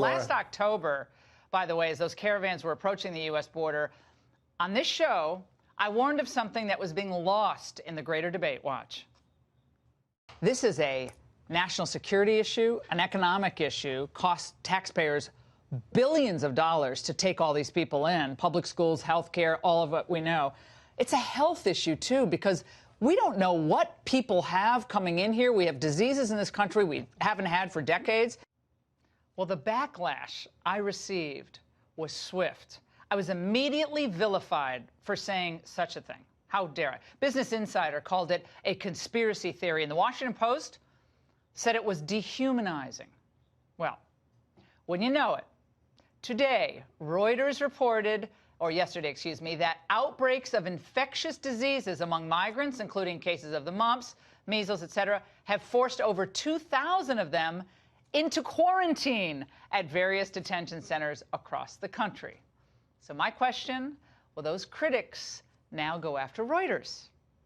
Last October, by the way, as those caravans were approaching the U.S. border, on this show, I warned of something that was being lost in the greater debate. Watch. This is a national security issue, an economic issue, costs taxpayers billions of dollars to take all these people in, public schools, health care, all of what we know. It's a health issue, too, because we don't know what people have coming in here. We have diseases in this country we haven't had for decades. Well, the backlash I received was swift. I was immediately vilified for saying such a thing. How dare I? Business Insider called it a conspiracy theory, and the Washington Post said it was dehumanizing. Well, wouldn't you know it? Today, Reuters reported, or yesterday, excuse me, that outbreaks of infectious diseases among migrants, including cases of the mumps, measles, etc., have forced over 2,000 of them into quarantine at various detention centers across the country. So my question, will those critics now go after Reuters?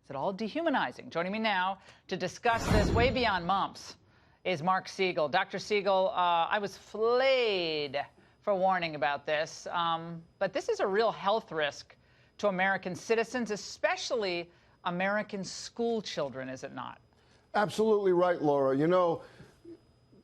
Is it all dehumanizing? Joining me now to discuss this way beyond mumps is Marc Siegel. Dr. Siegel, I was flayed for warning about this, but this is a real health risk to American citizens, especially American school children, is it not? Absolutely right, Laura. You know,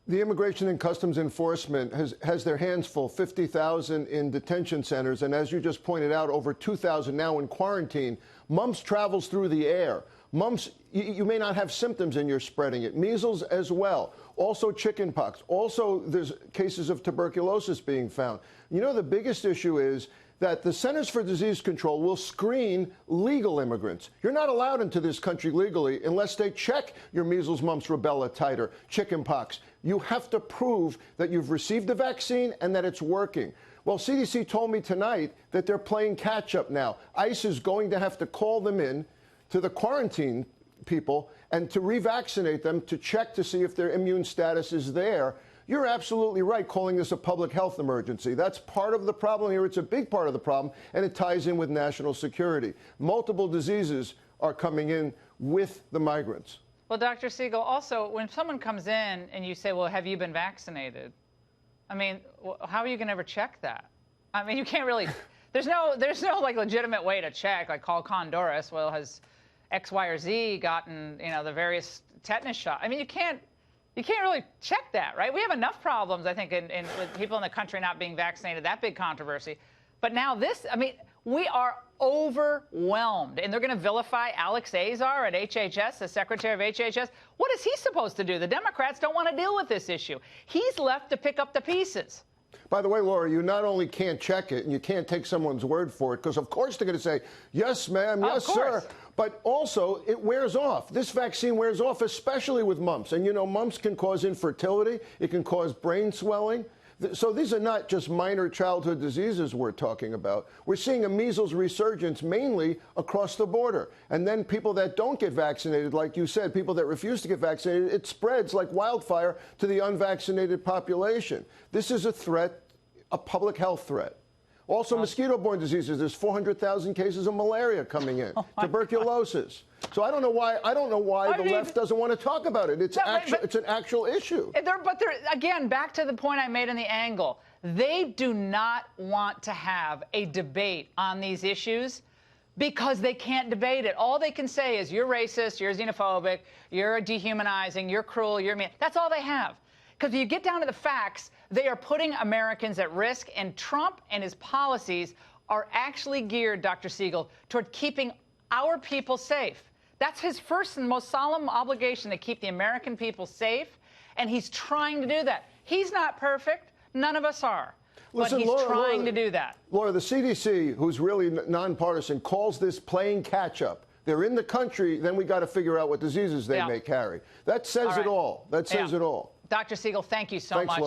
the Immigration and Customs Enforcement has their hands full, 50,000 in detention centers, and as you just pointed out, over 2,000 now in quarantine. Mumps travels through the air. Mumps, you may not have symptoms and you're spreading it. Measles as well. Also chickenpox. Also, there's cases of tuberculosis being found. You know, the biggest issue is that the Centers for Disease Control will screen legal immigrants. You're not allowed into this country legally unless they check your measles, mumps, rubella, titer, chickenpox. You have to prove that you've received the vaccine and that it's working. Well, CDC told me tonight that they're playing catch-up now. ICE is going to have to call them in to the quarantine people and to revaccinate them to check to see if their immune status is there. You're absolutely right calling this a public health emergency. That's part of the problem here. It's a big part of the problem, and it ties in with national security. Multiple diseases are coming in with the migrants. Well, Dr. Siegel, also, when someone comes in and you say, well, have you been vaccinated? I mean, how are you going to ever check that? I mean, you can't really, there's no like legitimate way to check, like call Honduras, well, has X, Y, or Z gotten, you know, the various tetanus shots? I mean, you can't really check that, right? We have enough problems, I think, with people in the country not being vaccinated, that big controversy. But now this, I mean, we are overwhelmed. And they're going to vilify Alex Azar at HHS, the secretary of HHS. What is he supposed to do? The Democrats don't want to deal with this issue. He's left to pick up the pieces. By the way, Laura, you not only can't check it, and you can't take someone's word for it, because of course they're going to say, yes, ma'am, yes, sir. But also, it wears off. This vaccine wears off, especially with mumps. And, you know, mumps can cause infertility. It can cause brain swelling. So these are not just minor childhood diseases we're talking about. We're seeing a measles resurgence mainly across the border. And then people that don't get vaccinated, like you said, people that refuse to get vaccinated, it spreads like wildfire to the unvaccinated population. This is a threat, a public health threat. Also, mosquito-borne diseases. There's 400,000 cases of malaria coming in. Tuberculosis. So I don't know why the left doesn't want to talk about it. It's it's an actual issue. But again, back to the point I made in the angle. They do not want to have a debate on these issues because they can't debate it. All they can say is you're racist, you're xenophobic, you're dehumanizing, you're cruel, you're mean. That's all they have. Because if you get down to the facts, they are putting Americans at risk, and Trump and his policies are actually geared, Dr. Siegel, toward keeping our people safe. That's his first and most solemn obligation, to keep the American people safe, and he's trying to do that. He's not perfect. None of us are. Listen, but he's trying to do that. Laura, the CDC, who's really nonpartisan, calls this playing catch-up. They're in the country, then we got to figure out what diseases they may carry. That says it all. That says it all. Dr. Siegel, thank you so much. Laura.